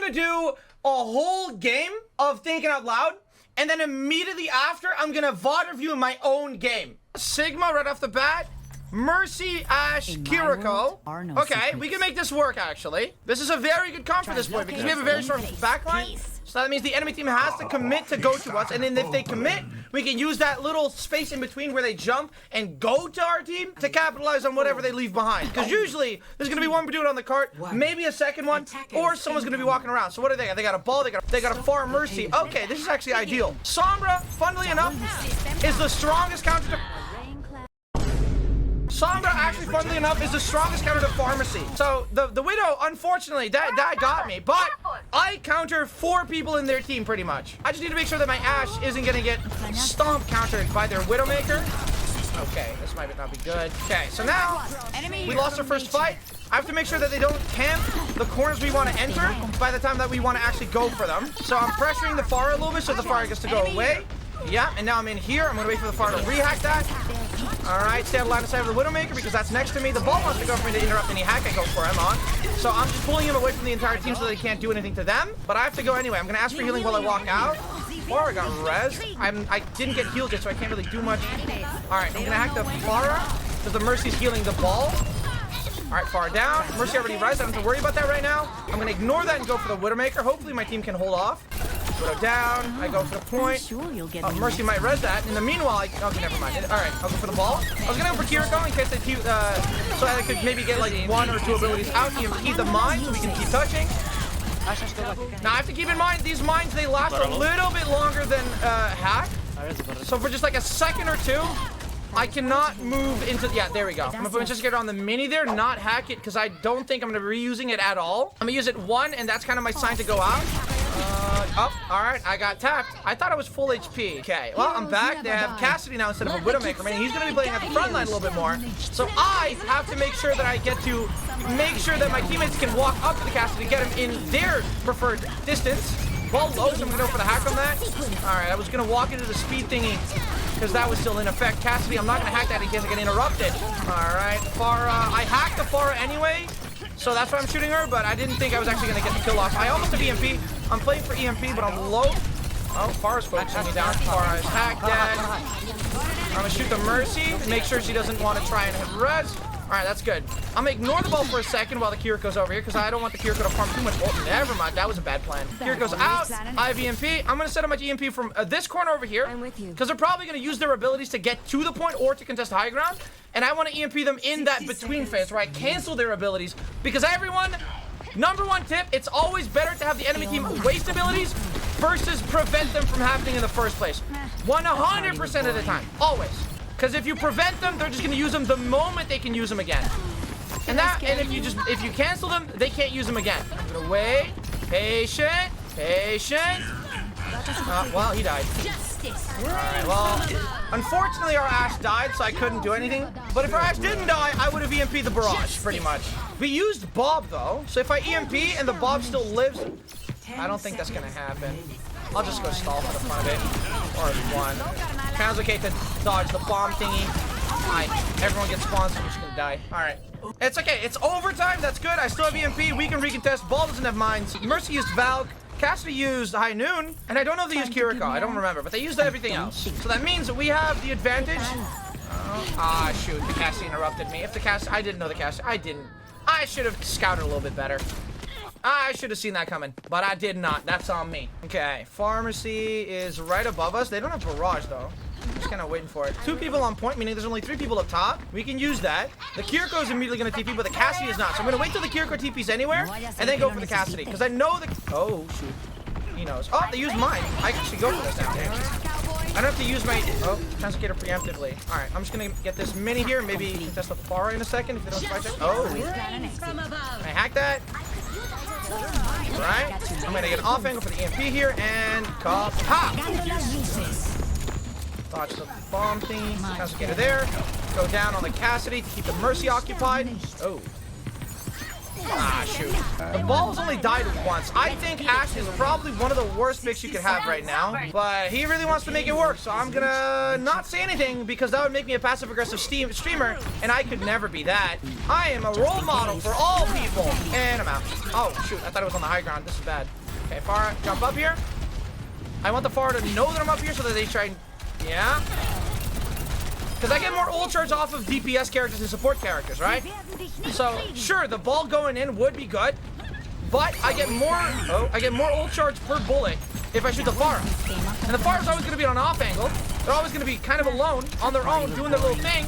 gonna do a whole game of thinking out loud, and then immediately after, I'm gonna VOD review my own game. Sigma right off the bat. Mercy, Ashe, Kiriko. Okay, we can make this work, actually. This is a very good comp for this point because we have a very strong backline. So that means the enemy team has to commit to go to us, and then if they commit, we can use that little space in between where they jump and go to our team to capitalize on whatever they leave behind. Because usually, there's going to be one dude on the cart, maybe a second one, or someone's going to be walking around. So what do they got? They got a ball, they got a far Mercy. Okay, this is actually ideal. Sombra, funnily enough, is the strongest counter to... Sombra, actually, funnily enough, is the strongest counter to Pharmacy. So, the Widow, unfortunately, that got me. But I counter 4 people in their team, pretty much. I just need to make sure that my Ashe isn't going to get stomp countered by their Widowmaker. Okay, this might not be good. Okay, so now, we lost our first fight. I have to make sure that they don't camp the corners we want to enter by the time that we want to actually go for them. So, I'm pressuring the Pharah a little bit so the Pharah gets to go away. Yeah, and now I'm in here. I'm going to wait for the Pharah to rehack that. Alright, stay on the line of sight of the Widowmaker because that's next to me. The ball wants to go for me to interrupt any hack I go for. I'm on. So I'm just pulling him away from the entire team so they can't do anything to them. But I have to go anyway. I'm going to ask for healing while I walk out. Or I got res. I didn't get healed yet, so I can't really do much. Alright, I'm going to hack the Pharah because the Mercy's healing the ball. Alright, far down. Mercy already res. I don't have to worry about that right now. I'm going to ignore that and go for the Widowmaker. Hopefully my team can hold off. Widow down. I go for the point. Oh, Mercy might res that. In the meanwhile, okay, never mind. Alright, I'll go for the ball. I was gonna go for Kiriko in case they so I could maybe get like 1 or 2 abilities out. EMP the mine so we can keep touching. Now I have to keep in mind these mines, they last a little bit longer than hack. So for just like a second or 2, I cannot move into, yeah, there we go. I'm gonna put Investigator on the mini there, not hack it, because I don't think I'm gonna be reusing it at all. I'm gonna use it 1, and that's kind of my sign to go out. Oh, alright, I got tapped. I thought I was full HP. Okay, well, I'm back. They have Cassidy now instead of a Widowmaker. Man, he's gonna be playing at the front line a little bit more. So I have to make sure that I get to make sure that my teammates can walk up to the Cassidy to get him in their preferred distance. Ball low, so I'm gonna go for the hack on that. Alright, I was gonna walk into the speed thingy because that was still in effect. Cassidy, I'm not gonna hack that in case I get interrupted. Alright, Pharah. I hacked the Pharah anyway, so that's why I'm shooting her, but I didn't think I was actually gonna get the kill off. I almost have EMP. I'm playing for EMP, but I'm low. Oh, Pharah's focusing me down. Pharah is hacked dead. I'm gonna shoot the Mercy, make sure she doesn't want to try and hit res. Alright, that's good. I'm gonna ignore the ball for a second while the Kiriko's over here because I don't want the Kiriko to farm too much. Oh, never mind. That was a bad plan. Kiriko's out. I have EMP. I'm gonna set up my EMP from this corner over here because they're probably gonna use their abilities to get to the point or to contest high ground. And I want to EMP them in that between phase where I cancel their abilities because everyone, number 1 tip, it's always better to have the enemy team waste abilities versus prevent them from happening in the first place. 100% of the time. Always. Because if you prevent them, they're just going to use them the moment they can use them again. And if you cancel them, they can't use them again. I'm going to wait. Patient. Well, he died. Alright, well, unfortunately our Ashe died, so I couldn't do anything. But if our Ashe didn't die, I would have EMP'd the barrage, pretty much. We used Bob, though, so if I EMP and the Bob still lives, I don't think that's gonna happen. I'll just go stall for the fun of it. Or 1. Sounds okay to dodge the bomb thingy. Alright, everyone gets spawned, so I'm just gonna die. Alright. It's okay, it's overtime, that's good. I still have EMP, we can recontest. Ball doesn't have mines. Mercy used Valk. Cassidy used High Noon, and I don't know if they used Kiriko, I don't remember, but they used everything else. So that means that we have the advantage. Shoot, the Cassidy interrupted me. If the Cassidy, I didn't know the Cassidy, I didn't. I should have scouted a little bit better. I should have seen that coming, but I did not. That's on me. Okay, Pharmacy is right above us. They don't have barrage, though. Just kind of waiting for it. 2 people on point, meaning there's only 3 people up top. We can use that. The Kiriko is immediately going to TP, but the Cassidy is not. So I'm going to wait till the Kiriko TP's anywhere, and then go for the Cassidy. Because I know the... Oh, shoot. He knows. Oh, they used mine. I can actually go for this now. I don't have to use my... Oh, Translator preemptively. Alright, I'm just going to get this mini here. Maybe test the Pharah in a second if they don't spy check. Oh. I hack that. Alright. I'm going to get an off angle for the EMP here, and... Ha! Dodge the bomb thingy. Translator there. Go down on the Cassidy to keep the Mercy occupied. Oh. Ah, shoot. The ball's only died once. I think Ash is probably one of the worst picks you could have right now, but he really wants to make it work, so I'm gonna not say anything because that would make me a passive-aggressive streamer, and I could never be that. I am a role model for all people, and I'm out. Oh, shoot. I thought it was on the high ground. This is bad. Okay, Pharah, jump up here. I want the Pharah to know that I'm up here so that they try and... Yeah. Because I get more ult charge off of DPS characters and support characters, right? So, sure, the ball going in would be good, but I get more ult charge per bullet if I shoot the Pharah. And the Pharah's always going to be on an off angle. They're always going to be kind of alone, on their own, doing their little thing.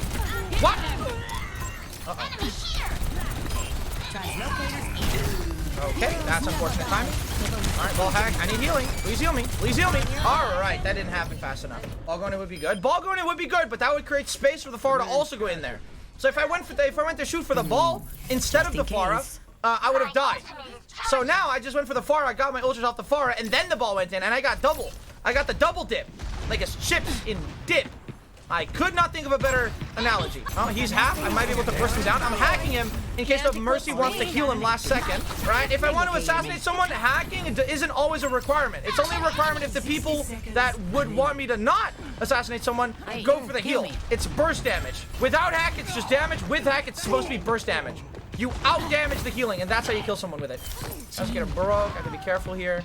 What? Okay, that's unfortunate timing. Alright, ball hack. I need healing. Please heal me. Please heal me. Alright, that didn't happen fast enough. Ball going in would be good. Ball going in would be good, but that would create space for the Pharah to also go in there. So if I went to shoot for the ball instead of the Pharah, I would have died. So now I just went for the Pharah. I got my ultras off the Pharah, and then the ball went in, and I got double. I got the double dip, like it's chips in dip. I could not think of a better analogy. Oh, he's half. I might be able to burst him down. I'm hacking him in case the Mercy wants to heal him last second, right? If I want to assassinate someone, hacking isn't always a requirement. It's only a requirement if the people that would want me to not assassinate someone go for the heal. It's burst damage. Without hack, it's just damage. With hack, it's supposed to be burst damage. You out-damage the healing, and that's how you kill someone with it. Let's get him broke. I have to be careful here.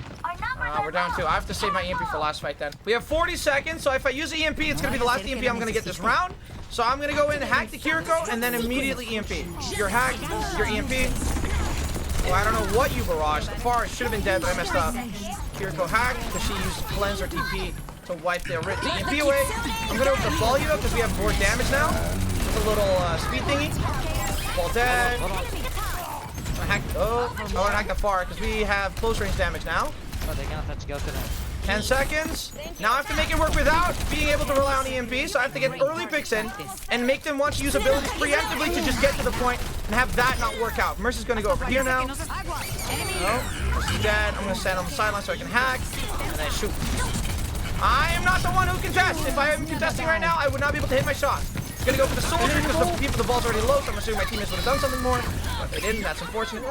We're down 2. I have to save my EMP for last fight then. We have 40 seconds, so if I use EMP, it's going to be the last EMP I'm going to get this round. So I'm going to go in, hack the Kiriko, and then immediately EMP. Your hack, your EMP. Well, I don't know what you barraged. The Pharah should have been dead, but I messed up. Kiriko hack, because she used cleanse or TP to wipe the EMP away. I'm going to open the ball you because we have more damage now. With a little speed thingy. Ball dead. I want to hack the Pharah because we have close range damage now. Oh, they're gonna have to go to that. 10 seconds. Now I have to make it work without being able to rely on EMP, so I have to get early picks in and make them want to use abilities preemptively to just get to the point and have that not work out. Mercy's going to go over here now. Oh, Mercy's dead. I'm going to stand on the sideline so I can hack and then shoot. I am not the one who contests. If I am contesting right now, I would not be able to hit my shot. I'm going to go for the soldier because the ball's already low, so I'm assuming my teammates would have done something more. But they didn't. That's unfortunate.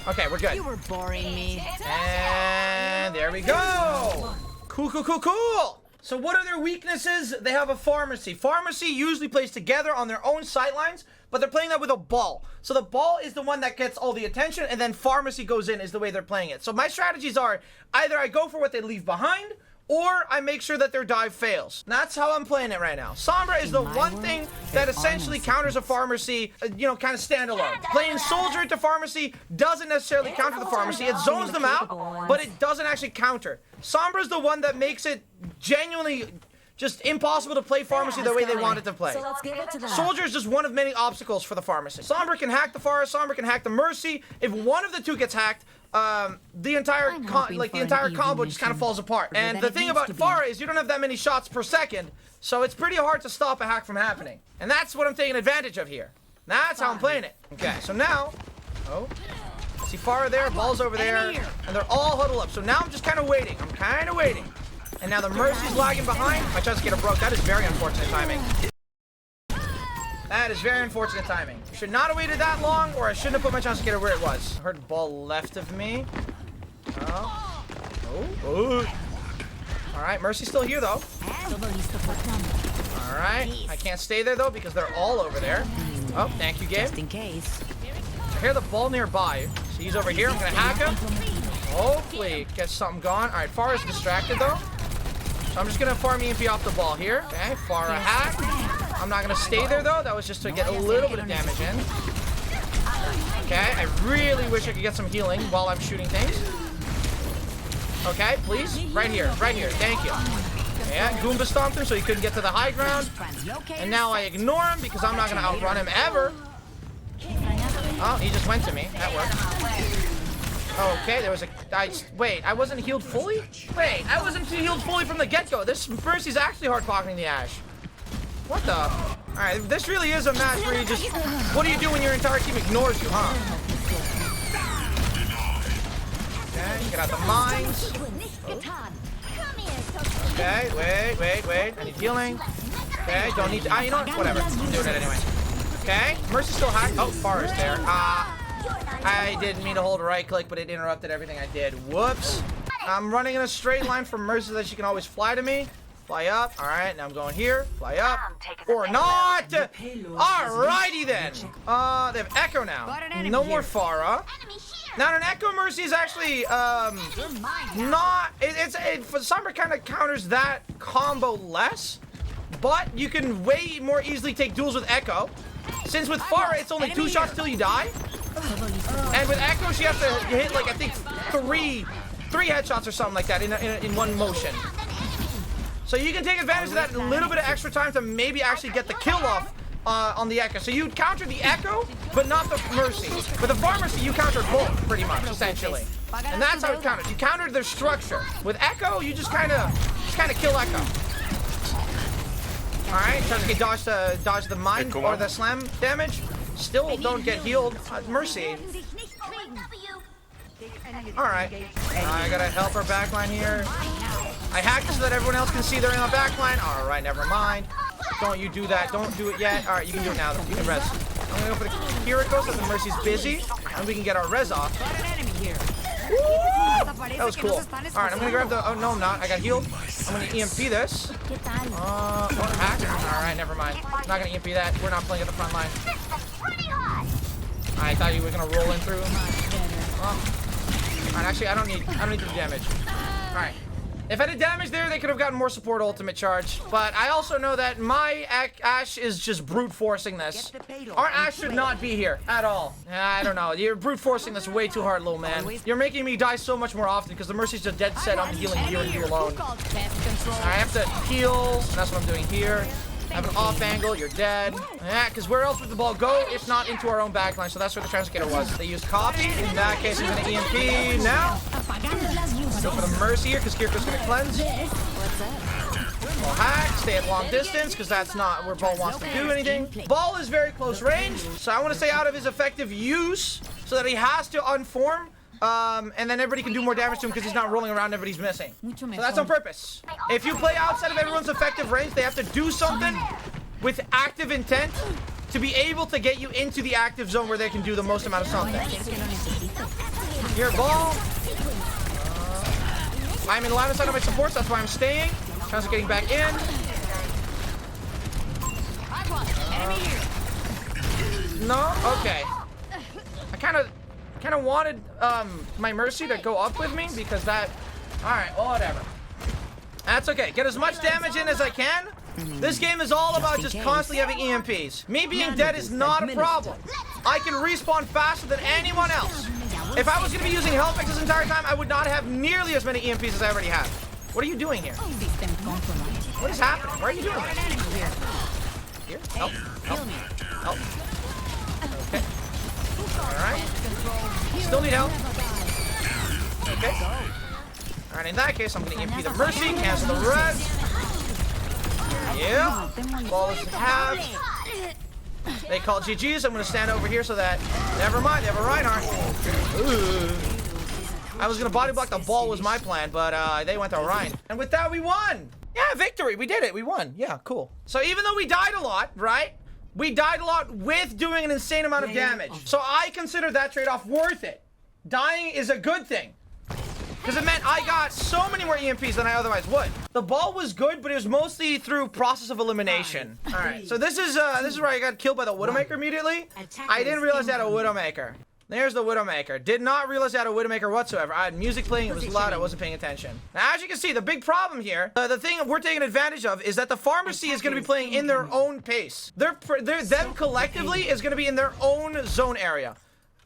Okay, we're good. You were boring me. And there we go. Cool, cool, cool, cool. So what are their weaknesses? They have a pharmacy. Pharmacy usually plays together on their own sightlines, but they're playing that with a ball. So the ball is the one that gets all the attention, and then pharmacy goes in is the way they're playing it. So my strategies are either I go for what they leave behind, or I make sure that their dive fails. That's how I'm playing it right now. Sombra is the one thing that essentially counters a pharmacy, you know, kind of standalone. Playing soldier into pharmacy doesn't necessarily counter the pharmacy. It zones them out, but it doesn't actually counter. Sombra's the one that makes it genuinely just impossible to play pharmacy the way they want it to play. Soldier is just one of many obstacles for the pharmacy. Sombra can hack the Pharah, Sombra can hack the Mercy. If one of the two gets hacked, the entire combo just kind of falls apart. And the thing about Pharah is you don't have that many shots per second, so it's pretty hard to stop a hack from happening. And that's what I'm taking advantage of here. That's how I'm playing it. Okay, so now, see Pharah there, ball's over there, and they're all huddled up. So now I'm just kind of waiting. And now the Mercy's lagging behind. My chance to get her broke. That is very unfortunate timing. That is very unfortunate timing. I should not have waited that long, or I shouldn't have put my chance to get her where it was. I heard the ball left of me. Alright, Mercy's still here, though. Alright, I can't stay there, though, because they're all over there. Oh, thank you, Gabe. Just in case. I hear the ball nearby. So he's over here. I'm going to hack him. Hopefully, get something going. Alright, Pharah's distracted, though. So I'm just going to farm EMP off the ball here. Okay, Pharah hack. I'm not going to stay there, though. That was just to get a little bit of damage in. Okay, I really wish I could get some healing while I'm shooting things. Okay, please. Right here. Thank you. Yeah, Goomba stomped him so he couldn't get to the high ground. And now I ignore him because I'm not going to outrun him ever. Oh, he just went to me. That worked. Okay, there was a... wait, I wasn't healed fully? Wait, I wasn't healed fully from the get-go. This Mercy's actually hard-pocketing the Ashe. What the... Alright, this really is a match where you just... What do you do when your entire team ignores you, huh? Okay, get out the mines. Okay, wait. I need healing. Okay, don't need to... you know what? Whatever. I'm doing it anyway. Okay, Mercy's still hacked. Oh, Far is there. I didn't mean to hold right click, but it interrupted everything I did. Whoops. I'm running in a straight line from Mercy so that she can always fly to me. Fly up. All right, now I'm going here. Fly up. Or not. Alrighty then. They have Echo now. No more Farah. Now an Echo Mercy is actually not. Sombra kind of counters that combo less, but you can way more easily take duels with Echo. Since with Farah it's only 2 shots till you die, and with Echo she has to hit like I think three headshots or something like that in one motion. So you can take advantage of that little bit of extra time to maybe actually get the kill off on the Echo. So you counter the Echo, but not the Mercy. With the Pharmacy, you countered both, pretty much, essentially. And that's how it countered. You countered their structure. With Echo, you just kind of kill Echo. All right, trying to get dodge the mine or the slam damage. Still don't get healed. Mercy. All right, I gotta help our backline here. I hacked it so that everyone else can see they're in the backline. All right, never mind. Don't you do that. Don't do it yet. All right, you can do it now. You can res. I'm gonna go for the Kiriko so the Mercy's busy, and we can get our res off. Woo! That was cool. All right, I'm gonna grab the. Oh no, I'm not. I got healed. I'm gonna EMP this. Hack. All right, never mind. I'm not gonna EMP that. We're not playing at the front line. I thought you were gonna roll in through. All right, actually, I don't need the damage. All right. If I did damage there, they could have gotten more support ultimate charge. But I also know that my Ashe is just brute forcing this. Our Ashe should not be here at all. I don't know. You're brute forcing this way too hard, little man. You're making me die so much more often because the Mercy's just dead set on healing you and you alone. I have to heal, and that's what I'm doing here. I have an off angle, you're dead. Yeah, because where else would the ball go if not into our own backline? So that's where the Translocator was. They used copy. In that case, I'm going to EMP now. Go for the Mercy here because Kiriko's going to cleanse. Ball hack, stay at long distance because that's not where Ball wants to do anything. Ball is very close range, so I want to stay out of his effective use so that he has to unform. And then everybody can do more damage to him because he's not rolling around and everybody's missing. So that's on purpose. If you play outside of everyone's effective range, they have to do something with active intent to be able to get you into the active zone where they can do the most amount of something. Here, Ball. I'm in line of sight of my supports, that's why I'm staying. Chance of getting back in. No? Okay. I kind of wanted my Mercy to go up with me because that. All right, well, whatever. That's okay. Get as much damage in as I can. This game is all about just constantly having EMPs. Me being dead is not a problem. I can respawn faster than anyone else. If I was going to be using health packs this entire time, I would not have nearly as many EMPs as I already have. What are you doing here? What is happening? Why are you doing this? Here? Help. Help. Help. Okay. Alright. Still need help. Okay. Alright, in that case, I'm going to EMP the Mercy, cancel the res. Yeah. Ball is halved. They call GG's. I'm going to stand over here so that... Never mind, they have a Reinhardt. Ooh. I was going to body block the ball was my plan, but they went to Ryan. And with that, we won. Yeah, victory. We did it. We won. Yeah, cool. So even though we died a lot, right? We died a lot with doing an insane amount of damage. So I consider that trade-off worth it. Dying is a good thing. Because it meant I got so many more EMPs than I otherwise would. The ball was good, but it was mostly through process of elimination. All right, so this is where I got killed by the Widowmaker immediately. I didn't realize I had a Widowmaker. There's the Widowmaker. Did not realize I had a Widowmaker whatsoever. I had music playing, it was loud, I wasn't paying attention. Now, as you can see, the big problem here, the thing we're taking advantage of is that the Pharmacy is going to be playing in their own pace. Them collectively is going to be in their own zone area.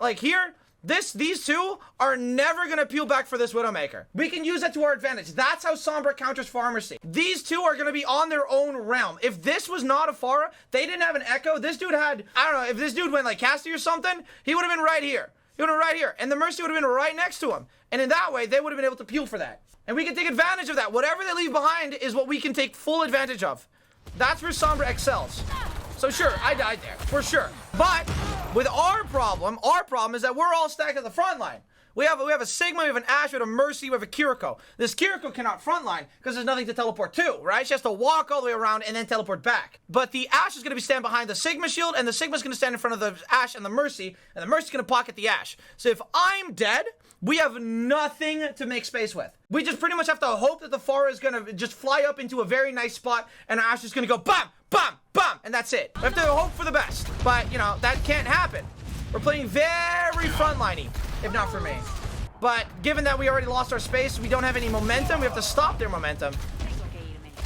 Like here, these two are never going to peel back for this Widowmaker. We can use that to our advantage. That's how Sombra counters Pharmacy. These two are going to be on their own realm. If this was not a Pharah, they didn't have an Echo. This dude had, I don't know, if this dude went like Cassie or something, he would have been right here. He would have been right here. And the Mercy would have been right next to him. And in that way, they would have been able to peel for that. And we can take advantage of that. Whatever they leave behind is what we can take full advantage of. That's where Sombra excels. So sure, I died there, for sure. But with our problem is that we're all stacked at the front line. We have a Sigma, we have an Ashe, we have a Mercy, we have a Kiriko. This Kiriko cannot frontline because there's nothing to teleport to, right? She has to walk all the way around and then teleport back. But the Ashe is going to be standing behind the Sigma shield, and the Sigma's going to stand in front of the Ashe and the Mercy, and the Mercy's going to pocket the Ashe. So if I'm dead, we have nothing to make space with. We just pretty much have to hope that the Pharah is going to just fly up into a very nice spot, and our Ashe is going to go BAM! BAM! BAM! And that's it. We have to hope for the best. But, you know, that can't happen. We're playing very frontliney, if not for me. But given that we already lost our space, we don't have any momentum, we have to stop their momentum.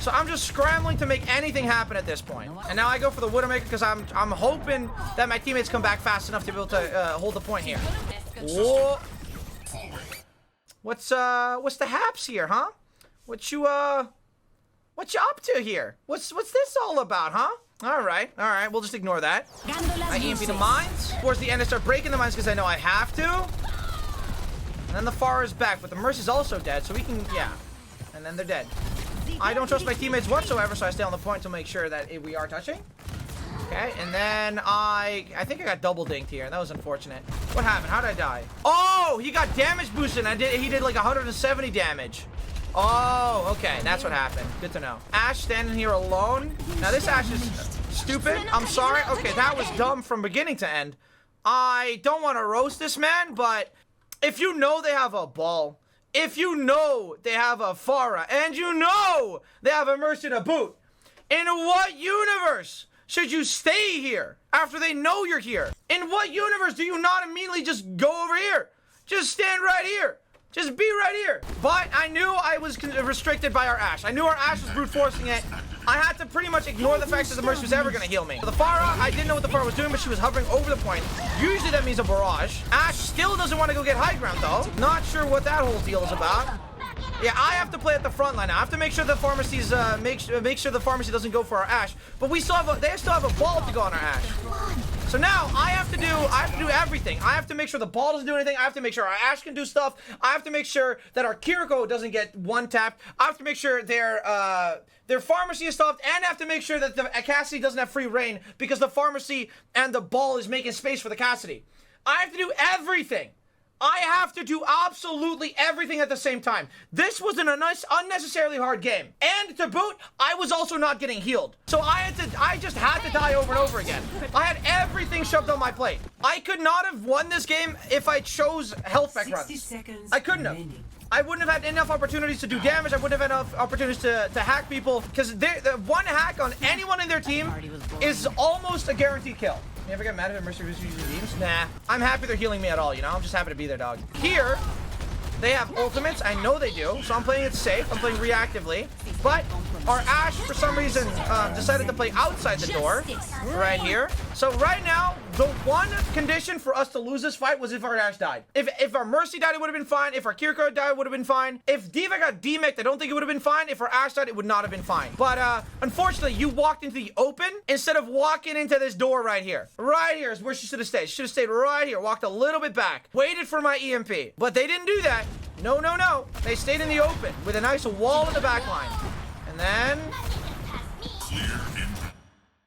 So I'm just scrambling to make anything happen at this point. And now I go for the Widowmaker because I'm hoping that my teammates come back fast enough to be able to hold the point here. Whoa. What's the haps here, huh? What you up to here? What's this all about, huh? All right, we'll just ignore that. I EMP the mines. Towards the end, I start breaking the mines because I know I have to. And then the Pharah is back, but the Mercy's also dead, so we can, yeah. And then they're dead. I don't trust my teammates whatsoever, so I stay on the point to make sure that we are touching. Okay, and then I think I got double dinked here, and that was unfortunate. What happened? How did I die? Oh, he got damage boosted, and he did like 170 damage. Oh, okay, that's what happened. Good to know. Ashe standing here alone. Now this Ashe is stupid. I'm sorry. Okay, that was dumb from beginning to end. I don't want to roast this man, but if you know they have a ball, if you know they have a Pharah, and you know they have a Mercy to boot, in what universe should you stay here after they know you're here? In what universe do you not immediately just go over here? Just stand right here. Just be right here. But I knew I was restricted by our Ashe. I knew our Ashe was brute forcing it. I had to pretty much ignore the fact that the Mercy was ever going to heal me. The Pharah, I didn't know what the Pharah was doing, but she was hovering over the point. Usually that means a barrage. Ashe still doesn't want to go get high ground, though. Not sure what that whole deal is about. Yeah, I have to play at the front line now. I have to make sure the pharmacies, make sure the pharmacy doesn't go for our Ashe. But they still have a ball to go on our Ashe. So now I have to do everything. I have to make sure the ball doesn't do anything. I have to make sure our Ashe can do stuff. I have to make sure that our Kiriko doesn't get one tapped. I have to make sure their pharmacy is stopped, and I have to make sure that the Cassidy doesn't have free reign because the pharmacy and the ball is making space for the Cassidy. I have to do everything. I have to do absolutely everything at the same time. This was an unnecessarily hard game. And to boot, I was also not getting healed. So I just had to die over and over again. I had everything shoved on my plate. I could not have won this game if I chose health back runs. I couldn't have. I wouldn't have had enough opportunities to do damage. I wouldn't have had enough opportunities to hack people. Because the one hack on anyone in their team is almost a guaranteed kill. You ever get mad at Mercy using beams? Nah. I'm happy they're healing me at all, you know? I'm just happy to be their dog. Here, they have ultimates. I know they do. So I'm playing it safe. I'm playing reactively. But our Ashe, for some reason, decided to play outside the door. Right here. So right now, the one condition for us to lose this fight was if our Ashe died. If our Mercy died, it would have been fine. If our Kiriko died, it would have been fine. If D.Va got demeched, I don't think it would have been fine. If our Ashe died, it would not have been fine. But unfortunately, you walked into the open instead of walking into this door right here. Right here is where she should have stayed. She should have stayed right here. Walked a little bit back. Waited for my EMP. But they didn't do that. No, no, no. They stayed in the open with a nice wall in the back line. And then...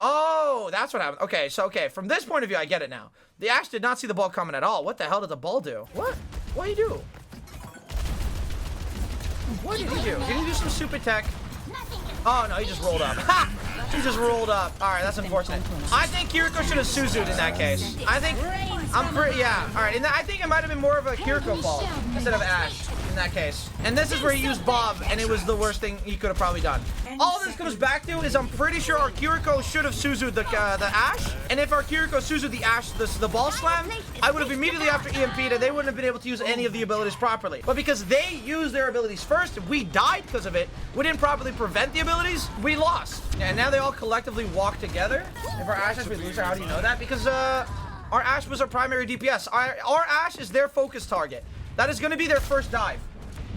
Oh, that's what happened. Okay, so, from this point of view, I get it now. The Ashe did not see the ball coming at all. What the hell did the ball do? What? What did he do? What did he do? Did he do some stupid tech? Oh, no, he just rolled up. Ha! He just rolled up. All right, that's unfortunate. I think Kiriko should have Suzu'd in that case. I think... yeah. All right, I think it might have been more of a Kiriko fault instead of Ashe in that case. And this is where he used Bob, and it was the worst thing he could have probably done. All this comes back to is I'm pretty sure our Kiriko should have Suzu'd the Ashe, and if our Kiriko Suzu'd the Ashe, the ball slam, I would have immediately after EMP'd, and they wouldn't have been able to use any of the abilities properly. But because they used their abilities first, we died because of it. We didn't properly prevent the abilities. We lost. Yeah, and now they all collectively walk together. If our Ashe has we lose her, how do you know that? Because our Ashe was our primary DPS. Our Ashe is their focus target. That is going to be their first dive.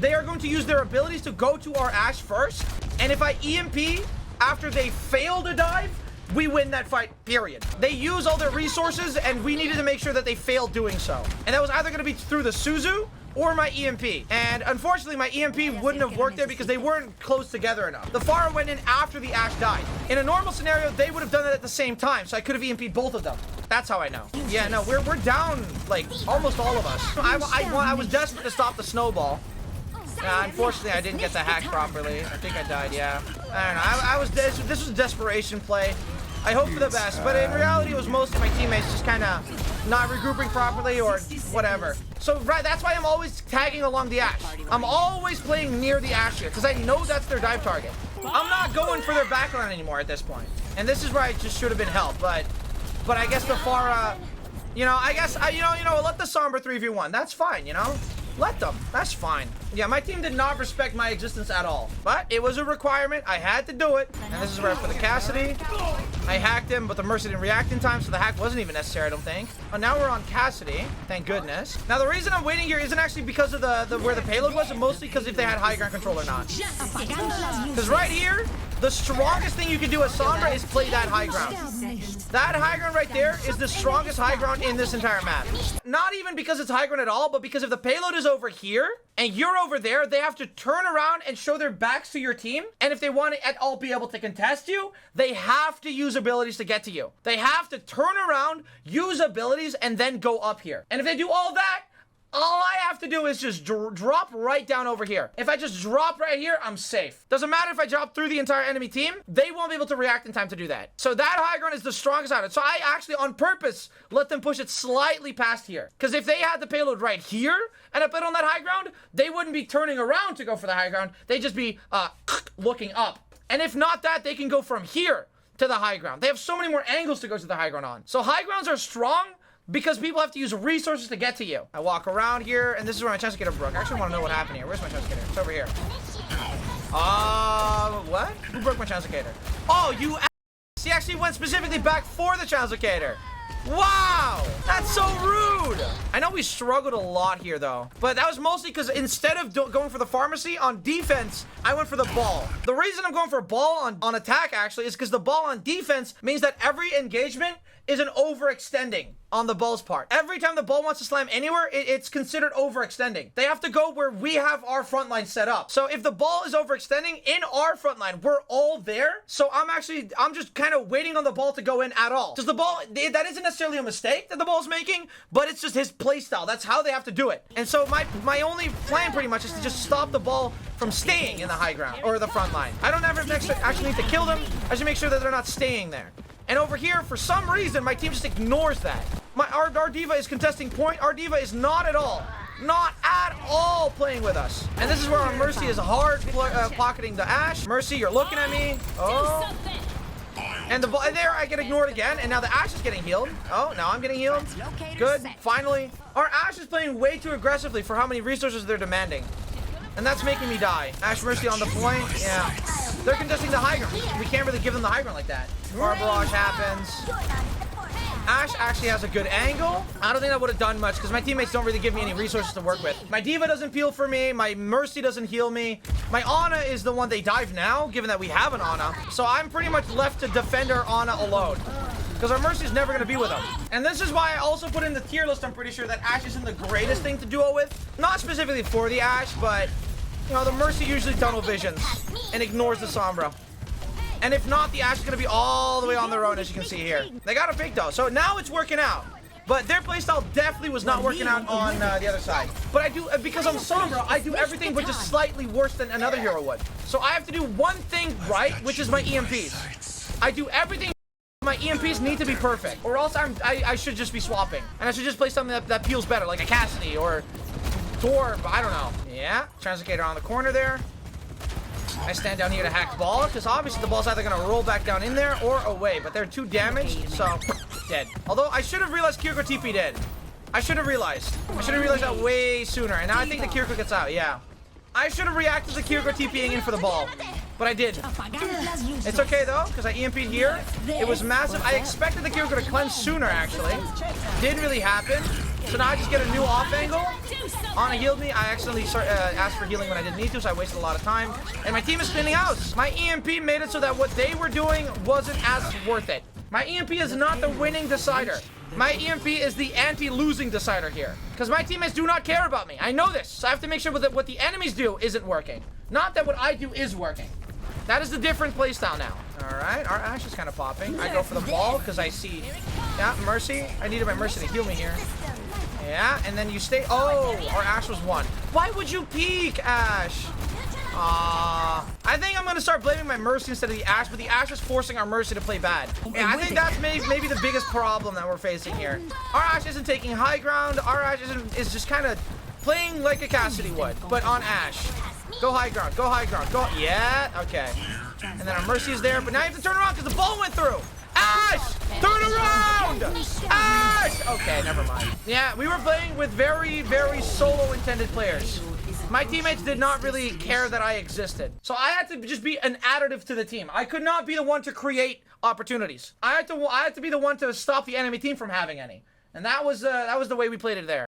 They are going to use their abilities to go to our Ashe first. And if I EMP after they fail to dive, we win that fight, period. They use all their resources, and we needed to make sure that they failed doing so. And that was either going to be through the Suzu or my EMP. And unfortunately, my EMP wouldn't have worked there because they weren't close together enough. The Pharah went in after the Ashe died. In a normal scenario, they would have done it at the same time, so I could have EMP'd both of them. That's how I know. Yeah, no, we're down, like, almost all of us. I was desperate to stop the snowball. Unfortunately, I didn't get the hack properly. I think I died, yeah. I don't know. This was a desperation play. I hope for the best, but in reality, it was mostly my teammates just kind of not regrouping properly or whatever. So, right, that's why I'm always tagging along the Ashe. I'm always playing near the Ashe here, because I know that's their dive target. I'm not going for their backline anymore at this point. And this is where I just should have been helped, but I guess the Pharah, you know, I guess, you know, let the Sombra 3v1. That's fine, you know? Let them. That's fine. Yeah, my team did not respect my existence at all. But it was a requirement. I had to do it. And this is where I put the Cassidy. I hacked him, but the Mercy didn't react in time, so the hack wasn't even necessary, I don't think. Oh, now we're on Cassidy. Thank goodness. Now, the reason I'm waiting here isn't actually because of where the payload was, but mostly because if they had high ground control or not. Because right here, the strongest thing you can do as Sombra is play that high ground. That high ground right there is the strongest high ground in this entire map. Not even because it's high ground at all, but because if the payload is over here and you're over there, they have to turn around and show their backs to your team. And if they want to at all be able to contest you, they have to use abilities to get to you. They have to turn around, use abilities, and then go up here. And if they do all that, all I have to do is just drop right down over here. If I just drop right here, I'm safe. Doesn't matter if I drop through the entire enemy team, they won't be able to react in time to do that. So that high ground is the strongest out of it. So I actually, on purpose, let them push it slightly past here. Because if they had the payload right here, and I put on that high ground, they wouldn't be turning around to go for the high ground. They'd just be looking up. And if not that, they can go from here to the high ground. They have so many more angles to go to the high ground on. So high grounds are strong, because people have to use resources to get to you. I walk around here, and this is where my chance to get a broke. I actually want to know what happened here. Where's my chance to get It's over here. What? Who broke my translocator? Oh, you ass. He actually went specifically back for the translocator. Wow, that's so rude. I know we struggled a lot here, though. But that was mostly because instead of going for the pharmacy on defense, I went for the ball. The reason I'm going for a ball on attack, actually, is because the ball on defense means that every engagement is an overextending on the ball's part. Every time the ball wants to slam anywhere, it's considered overextending. They have to go where we have our front line set up. So if the ball is overextending in our front line, we're all there. So I'm just kind of waiting on the ball to go in at all. Because the ball, that isn't necessarily a mistake that the ball's making, but it's just his play style. That's how they have to do it. And so my only plan pretty much is to just stop the ball from staying in the high ground or the front line. I don't ever actually need to kill them. I just make sure that they're not staying there. And over here, for some reason, my team just ignores that. Our diva is contesting point. Our diva is not at all playing with us. And this is where our Mercy is hard pocketing the Ashe. Mercy, you're looking at me. Oh. And there I get ignored again. And now the Ashe is getting healed. Oh, now I'm getting healed. Good. Finally. Our Ashe is playing way too aggressively for how many resources they're demanding. And that's making me die. Ashe Mercy on the point. Yeah. They're contesting the high ground. We can't really give them the high ground like that. Barrage happens. Ashe actually has a good angle. I don't think that would have done much because my teammates don't really give me any resources to work with. My diva doesn't peel for me. My Mercy doesn't heal me. My Ana is the one they dive now, given that we have an Ana. So I'm pretty much left to defend our Ana alone. Because our Mercy is never going to be with them. And this is why I also put in the tier list, I'm pretty sure, that Ashe isn't the greatest thing to duo with. Not specifically for the Ashe, but, you know, the Mercy usually tunnel visions and ignores the Sombra. And if not, the Ashe is going to be all the way on their own, as you can see here. They got a pick, though. So now it's working out. But their playstyle definitely was not working out on the other side. But I do, because I'm Sombra, I do everything but just slightly worse than another hero would. So I have to do one thing right, which is my EMPs. I do everything. My EMPs need to be perfect, or else I should just be swapping. And I should just play something that peels better, like a Cassidy or Torb, I don't know. Yeah, translocator on the corner there. I stand down here to hack the ball, because obviously the ball's either going to roll back down in there or away, but they're too damaged, so dead. Although I should have realized Kiriko TP dead. I should have realized. I should have realized that way sooner, and now I think the Kiriko gets out, yeah. I should have reacted to Kiriko TPing in for the ball, but I did. It's okay though, because I EMP'd here. It was massive. I expected the Kiriko to cleanse sooner, actually. Didn't really happen. So now I just get a new off angle. Ana healed me. I accidentally asked for healing when I didn't need to, so I wasted a lot of time. And my team is spinning out. My EMP made it so that what they were doing wasn't as worth it. My EMP is not the winning decider. My EMP is the anti-losing decider here. Because my teammates do not care about me. I know this. So I have to make sure that what the enemies do isn't working. Not that what I do is working. That is the different playstyle now. Alright, our Ashe is kind of popping. I go for the ball because I see... Yeah, Mercy. I needed my Mercy to heal me here. Yeah, and then you stay... Oh, our Ashe was 1. Why would you peek, Ashe? I think I'm going to start blaming my Mercy instead of the Ashe, but the Ashe is forcing our Mercy to play bad. Yeah, I think that's maybe the biggest problem that we're facing here. Our Ashe isn't taking high ground. Our Ashe is just kind of playing like a Cassidy would, but on Ashe. Go high ground, go high ground, go... Yeah, okay. And then our Mercy is there, but now you have to turn around because the ball went through. Ashe! Turn around! Ashe! Okay, never mind. Yeah, we were playing with very, very solo-intended players. My teammates did not really care that I existed. So I had to just be an additive to the team. I could not be the one to create opportunities. I had to be the one to stop the enemy team from having any. And that was the way we played it there.